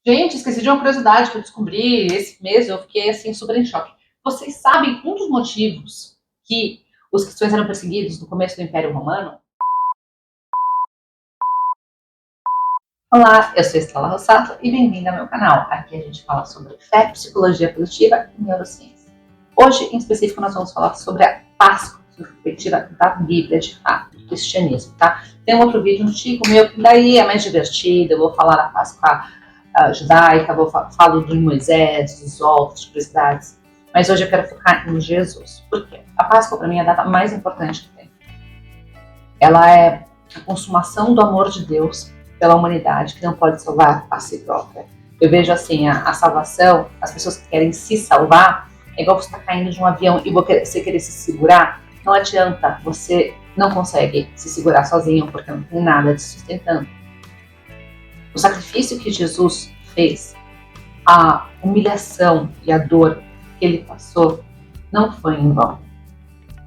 Gente, esqueci de uma curiosidade que eu descobri esse mês, eu fiquei assim super em choque. Vocês sabem um dos motivos que os cristãos eram perseguidos no começo do Império Romano? Olá, eu sou Estela Rossato e bem-vinda ao meu canal. Aqui a gente fala sobre fé, psicologia positiva e neurociência. Hoje, em específico, nós vamos falar sobre a Páscoa, sob a perspectiva da Bíblia, de fato, do cristianismo, tá? Tem um outro vídeo antigo meu que daí é mais divertido, eu vou falar da Páscoa judaica, falo de Moisés, dos ovos, de curiosidades, mas hoje eu quero focar em Jesus. Por quê? A Páscoa, para mim, é a data mais importante que tem. Ela é a consumação do amor de Deus pela humanidade, que não pode salvar a si própria. Eu vejo assim, a salvação, as pessoas que querem se salvar, é igual você estar caindo de um avião e você querer se segurar, não adianta, você não consegue se segurar sozinho, porque não tem nada te sustentando. O sacrifício que Jesus fez, a humilhação e a dor que ele passou, não foi em vão.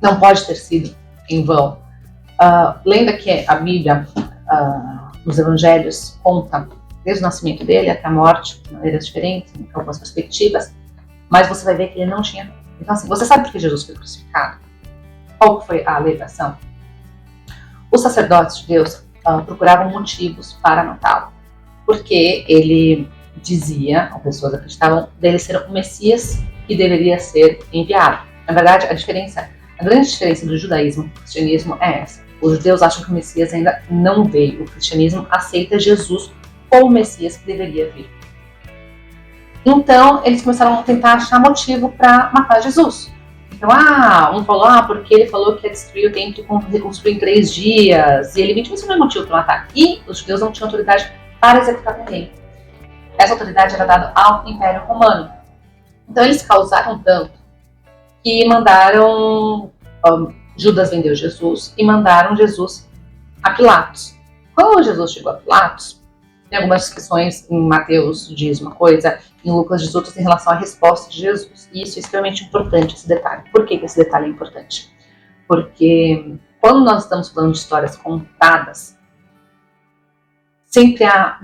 Não pode ter sido em vão. Lembra que a Bíblia, nos Evangelhos, conta desde o nascimento dele até a morte, de maneiras diferentes, em algumas perspectivas, mas você vai ver que ele não tinha. Então, assim, você sabe por que Jesus foi crucificado? Qual foi a alegação? Os sacerdotes de Deus procuravam motivos para matá-lo, porque ele dizia, ou pessoas acreditavam, dele ser o Messias que deveria ser enviado. Na verdade, a grande diferença do judaísmo e do cristianismo é essa. Os judeus acham que o Messias ainda não veio. O cristianismo aceita Jesus como o Messias que deveria vir. Então, eles começaram a tentar achar motivo para matar Jesus. Então, um falou, porque ele falou que ia destruir o templo e reconstruir em 3 dias. E ele mentiu, isso não é motivo para matar. E os judeus não tinham autoridade para executar ninguém. Essa autoridade era dada ao Império Romano. Então, eles causaram tanto que mandaram... Judas vendeu Jesus e mandaram Jesus a Pilatos. Quando Jesus chegou a Pilatos, tem algumas discussões, em Mateus diz uma coisa, em Lucas diz outras em relação à resposta de Jesus. E isso é extremamente importante, esse detalhe. Por que esse detalhe é importante? Porque quando nós estamos falando de histórias contadas, sempre há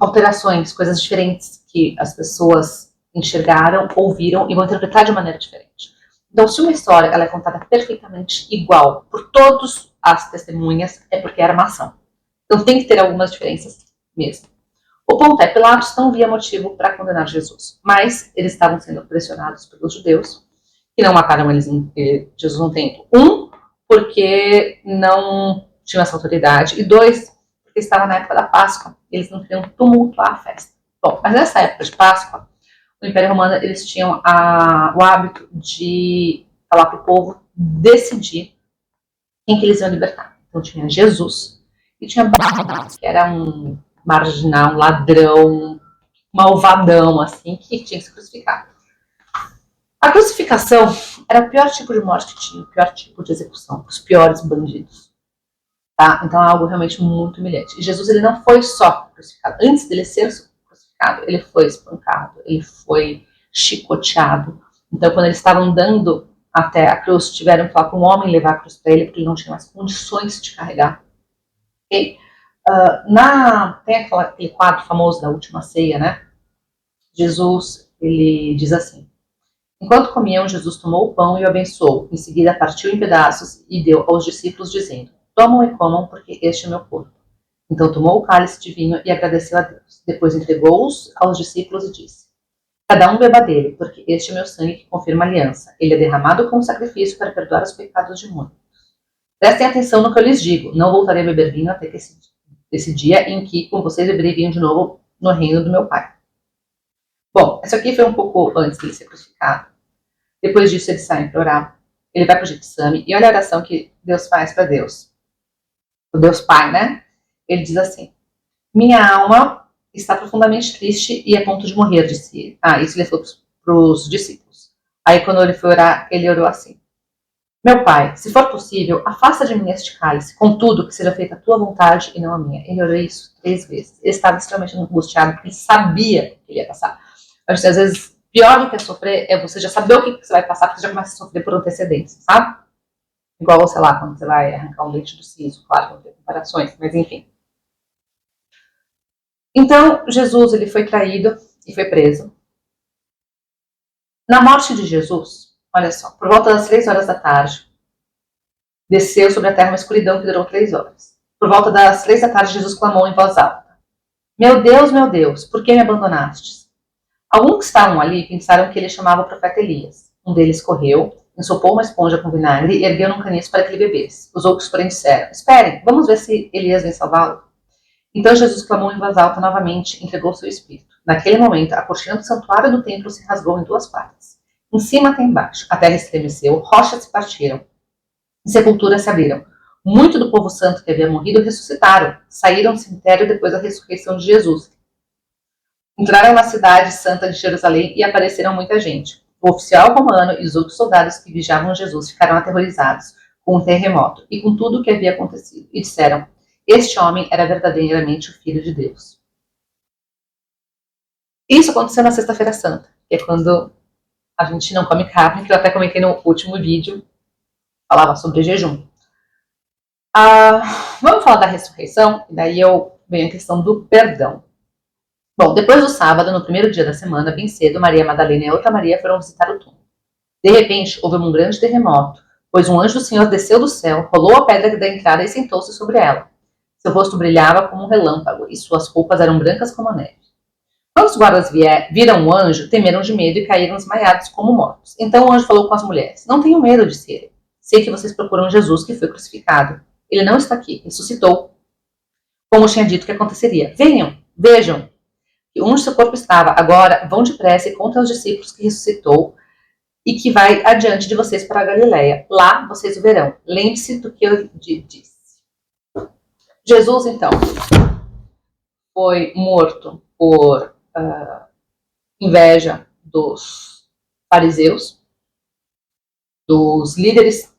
alterações, coisas diferentes que as pessoas enxergaram, ouviram e vão interpretar de maneira diferente. Então, se uma história ela é contada perfeitamente igual por todas as testemunhas, é porque era uma ação. Então, tem que ter algumas diferenças mesmo. O ponto é, Pilatos não via motivo para condenar Jesus, mas eles estavam sendo pressionados pelos judeus, que não mataram Jesus no templo. Porque não tinham essa autoridade, e 2, porque estava na época da Páscoa, eles não queriam tumultuar a festa. Bom, mas nessa época de Páscoa, no Império Romano, eles tinham o hábito de falar para o povo decidir quem que eles iam libertar. Então tinha Jesus e tinha Barrabás, que era um marginal, um ladrão, malvadão, assim, que tinha que se crucificar. A crucificação era o pior tipo de morte que tinha, o pior tipo de execução, os piores bandidos. Tá? Então é algo realmente muito humilhante. E Jesus ele não foi só crucificado. Antes dele ser crucificado, ele foi espancado, ele foi chicoteado. Então, quando eles estavam andando até a cruz, tiveram que falar para um homem levar a cruz para ele, porque ele não tinha mais condições de carregar. Okay? Tem aquele quadro famoso da Última Ceia, né? Jesus, ele diz assim: enquanto comiam, Jesus tomou o pão e o abençoou. Em seguida, partiu em pedaços e deu aos discípulos, dizendo: tomam e comam, porque este é meu corpo. Então tomou o cálice de vinho e agradeceu a Deus. Depois entregou-os aos discípulos e disse: cada um beba dele, porque este é meu sangue que confirma a aliança. Ele é derramado como sacrifício para perdoar os pecados de muitos. Prestem atenção no que eu lhes digo. Não voltarei a beber vinho até que esse dia em que com vocês beberei vinho de novo no reino do meu Pai. Bom, isso aqui foi um pouco antes de ele ser crucificado. Depois disso ele sai para orar. Ele vai para o Getsêmani e olha a oração que Deus faz para Deus. O Deus Pai, né? Ele diz assim: minha alma está profundamente triste e a ponto de morrer, disse ele. Isso ele falou para os discípulos. Aí quando ele foi orar, ele orou assim: meu Pai, se for possível, afasta de mim este cálice, contudo que seja feita a tua vontade e não a minha. Ele orou isso 3 vezes. Ele estava extremamente angustiado, porque ele sabia que ele ia passar. Acho que às vezes, pior do que sofrer é você já saber o que você vai passar, porque você já começa a sofrer por antecedência, sabe? Igual, sei lá, quando você vai arrancar um dente do siso, claro, não tem comparações, mas enfim. Então, Jesus ele foi traído e foi preso. Na morte de Jesus, olha só, por volta das 3 horas da tarde, desceu sobre a terra uma escuridão que durou 3 horas. Por volta das 3 da tarde, Jesus clamou em voz alta: meu Deus, por que me abandonastes? Alguns que estavam ali pensaram que ele chamava o profeta Elias. Um deles correu, ensopou uma esponja com vinagre e ergueu num caniço para que ele bebesse. Os outros, porém, disseram: esperem, vamos ver se Elias vem salvá-lo. Então Jesus clamou em voz alta novamente e entregou seu espírito. Naquele momento, a cortina do santuário do templo se rasgou em 2 partes, em cima até embaixo. A terra estremeceu, rochas se partiram e sepulturas se abriram. Muito do povo santo que havia morrido ressuscitaram, saíram do cemitério depois da ressurreição de Jesus. Entraram na cidade santa de Jerusalém e apareceram muita gente. O oficial romano e os outros soldados que vigiavam Jesus ficaram aterrorizados com o terremoto e com tudo o que havia acontecido, e disseram: este homem era verdadeiramente o Filho de Deus. Isso aconteceu na Sexta-feira Santa, que é quando a gente não come carne, que eu até comentei no último vídeo, falava sobre jejum. Vamos falar da ressurreição, e daí eu venho a questão do perdão. Bom, depois do sábado, no primeiro dia da semana, bem cedo, Maria Madalena e a outra Maria foram visitar o túmulo. De repente, houve um grande terremoto, pois um anjo do Senhor desceu do céu, rolou a pedra da entrada e sentou-se sobre ela. Seu rosto brilhava como um relâmpago e suas roupas eram brancas como a neve. Quando os guardas viram o anjo, temeram de medo e caíram desmaiados como mortos. Então o anjo falou com as mulheres: não tenham medo, disse ele. Sei que vocês procuram Jesus que foi crucificado. Ele não está aqui, ressuscitou, como tinha dito que aconteceria. Venham, vejam que onde seu corpo estava. Agora vão depressa e contem aos discípulos que ressuscitou e que vai adiante de vocês para a Galileia. Lá vocês o verão. Lembre-se do que eu disse. Jesus, então, foi morto por inveja dos fariseus, dos líderes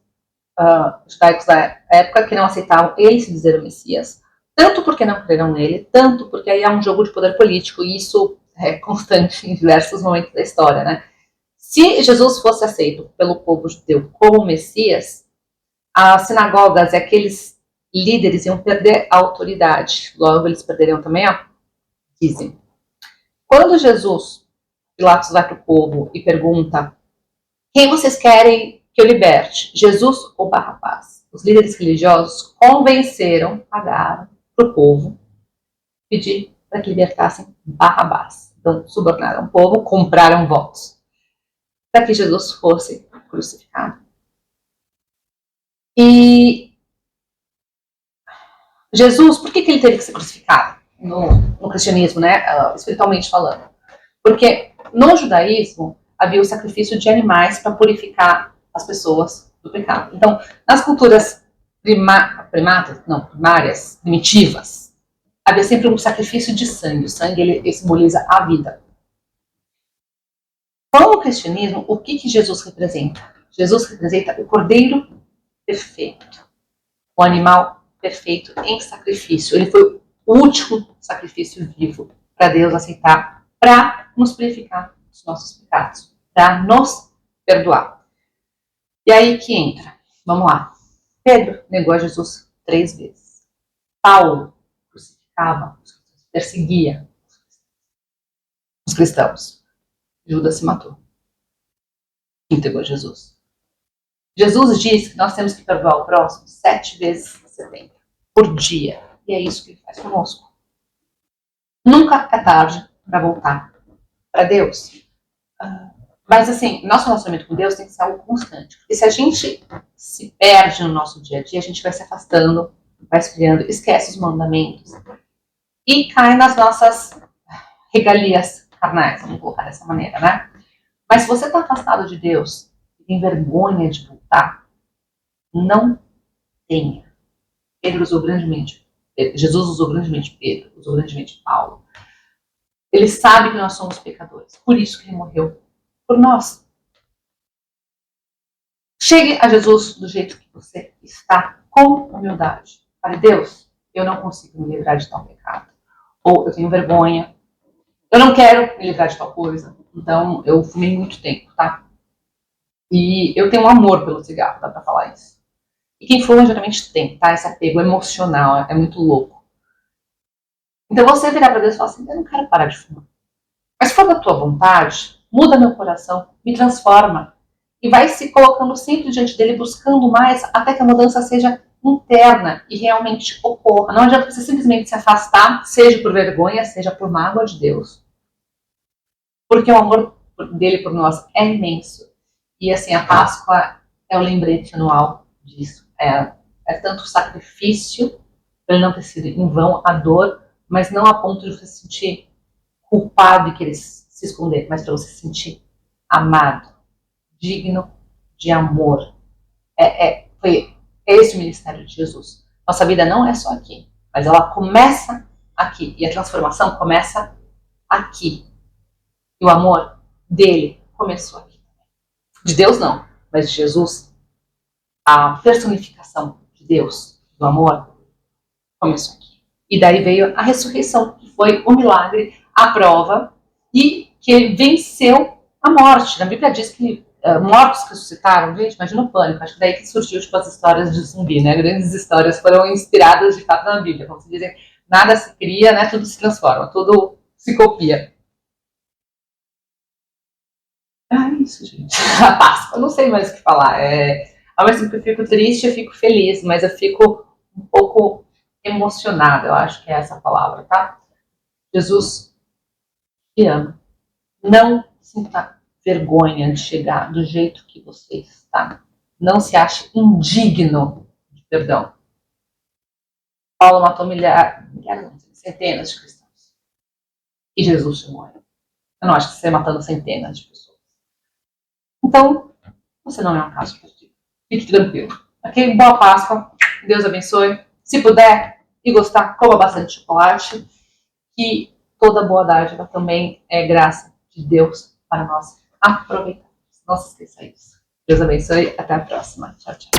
judaicos da época que não aceitavam ele se dizer o Messias, tanto porque não creram nele, tanto porque aí há um jogo de poder político, e isso é constante em diversos momentos da história, né? Se Jesus fosse aceito pelo povo judeu como Messias, as sinagogas e aqueles líderes iam perder a autoridade. Logo, eles perderiam também a dízimo. Quando Jesus, Pilatos vai para o povo e pergunta: quem vocês querem que eu liberte? Jesus ou Barrabás? Os líderes religiosos convenceram, pagaram para o povo pedir para que libertassem Barrabás. Então, subornaram o povo, compraram votos para que Jesus fosse crucificado. E Jesus, por que ele teve que ser crucificado no cristianismo, né, espiritualmente falando? Porque no judaísmo havia o sacrifício de animais para purificar as pessoas do pecado. Então, nas culturas primárias, primitivas, havia sempre um sacrifício de sangue. O sangue ele simboliza a vida. Com o cristianismo, o que Jesus representa? Jesus representa o cordeiro perfeito, o animal perfeito em sacrifício. Ele foi o último sacrifício vivo para Deus aceitar, para nos purificar dos nossos pecados, para nos perdoar. E aí que entra, vamos lá. Pedro negou a Jesus 3 vezes. Paulo crucificava, perseguia os cristãos. Judas se matou. Entregou a Jesus. Jesus diz que nós temos que perdoar o próximo 7 vezes 70 por dia. E é isso que ele faz conosco. Nunca é tarde para voltar para Deus. Mas assim, nosso relacionamento com Deus tem que ser algo constante. Porque se a gente se perde no nosso dia a dia, a gente vai se afastando, vai esfriando, esquece os mandamentos e cai nas nossas regalias carnais, vamos colocar dessa maneira, né? Mas se você está afastado de Deus e tem vergonha de voltar, não tenha. Jesus usou grandemente Pedro, usou grandemente Paulo. Ele sabe que nós somos pecadores, por isso que ele morreu por nós. Chegue a Jesus do jeito que você está, com humildade. Fale: Deus, eu não consigo me livrar de tal pecado. Ou eu tenho vergonha. Eu não quero me livrar de tal coisa. Então, eu fumei muito tempo, tá? E eu tenho um amor pelo cigarro, dá pra falar isso. E quem fuma geralmente tem, tá? Esse apego emocional, é muito louco. Então você virar para Deus e falar assim, eu não quero parar de fumar. Mas se for da tua vontade, muda meu coração, me transforma. E vai se colocando sempre diante dele, buscando mais, até que a mudança seja interna e realmente ocorra. Não adianta você simplesmente se afastar, seja por vergonha, seja por mágoa de Deus. Porque o amor dele por nós é imenso. E assim, a Páscoa é o lembrete anual disso. É tanto sacrifício, para ele não ter sido em vão, a dor, mas não a ponto de você se sentir culpado e querer se esconder, mas para você se sentir amado, digno de amor. Foi esse o ministério de Jesus. Nossa vida não é só aqui, mas ela começa aqui. E a transformação começa aqui. E o amor dele começou aqui. De Deus não, mas de Jesus. A personificação de Deus, do amor, começou aqui. E daí veio a ressurreição, que foi o milagre, a prova, e que ele venceu a morte. Na Bíblia diz que mortos que ressuscitaram, gente, imagina o pânico. Acho que daí que surgiu tipo, as histórias de zumbi, né? Grandes histórias foram inspiradas de fato na Bíblia. Como se dizem, nada se cria, né? Tudo se transforma, tudo se copia. Isso, gente. A Páscoa, eu não sei mais o que falar. Ao mesmo tempo que eu fico triste, eu fico feliz, mas eu fico um pouco emocionada, eu acho que é essa palavra, tá? Jesus te ama. Não sinta vergonha de chegar do jeito que você está. Não se ache indigno de perdão. Paulo matou centenas de cristãos. E Jesus te morreu. Eu não acho que você matando centenas de pessoas. Então, você não é um caso perdido. Fique tranquilo. Ok? Boa Páscoa. Deus abençoe. Se puder e gostar, coma bastante chocolate. Que toda boa dádiva também é graça de Deus para nós aproveitarmos. Não se esqueça isso. Deus abençoe. Até a próxima. Tchau, tchau.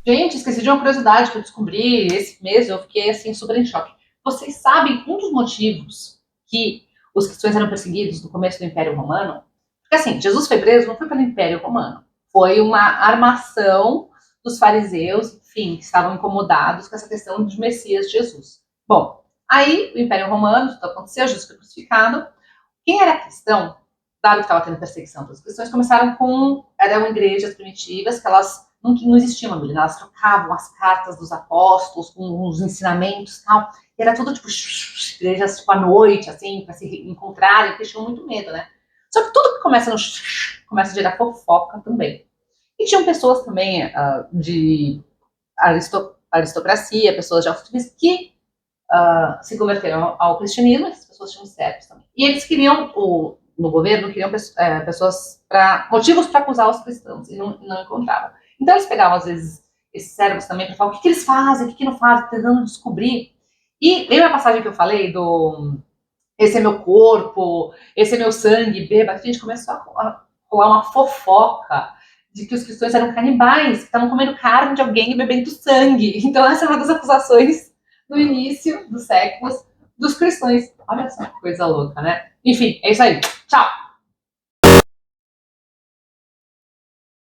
Gente, esqueci de uma curiosidade que eu descobri esse mês. Eu fiquei assim super em choque. Vocês sabem um dos motivos que os cristãos eram perseguidos no começo do Império Romano? Porque assim, Jesus foi preso não foi pelo Império Romano. Foi uma armação dos fariseus, enfim, que estavam incomodados com essa questão de Messias Jesus. Bom, aí o Império Romano, tudo aconteceu, Jesus foi crucificado. Quem era cristão, dado que estava tendo perseguição dos cristãos, eram igrejas primitivas, que elas não existiam uma Bíblia, elas trocavam as cartas dos apóstolos com os ensinamentos e tal. E era tudo tipo, igrejas tipo, à noite, assim, para se encontrarem, porque tinham muito medo, né? Só que tudo que começa começa a gerar fofoca também. E tinham pessoas também de aristocracia, pessoas de alto nível que se converteram ao cristianismo, essas pessoas tinham servos também. E eles queriam, no governo, queriam pessoas motivos para acusar os cristãos, e não encontravam. Então eles pegavam, às vezes, esses servos também para falar o que eles fazem, o que não fazem, tentando descobrir. E lembra a passagem que eu falei esse é meu corpo, esse é meu sangue, beba. A gente começou a rolar uma fofoca de que os cristãos eram canibais, que estavam comendo carne de alguém e bebendo sangue. Então essa é uma das acusações no início dos séculos dos cristãos. Olha só que coisa louca, né? Enfim, é isso aí. Tchau!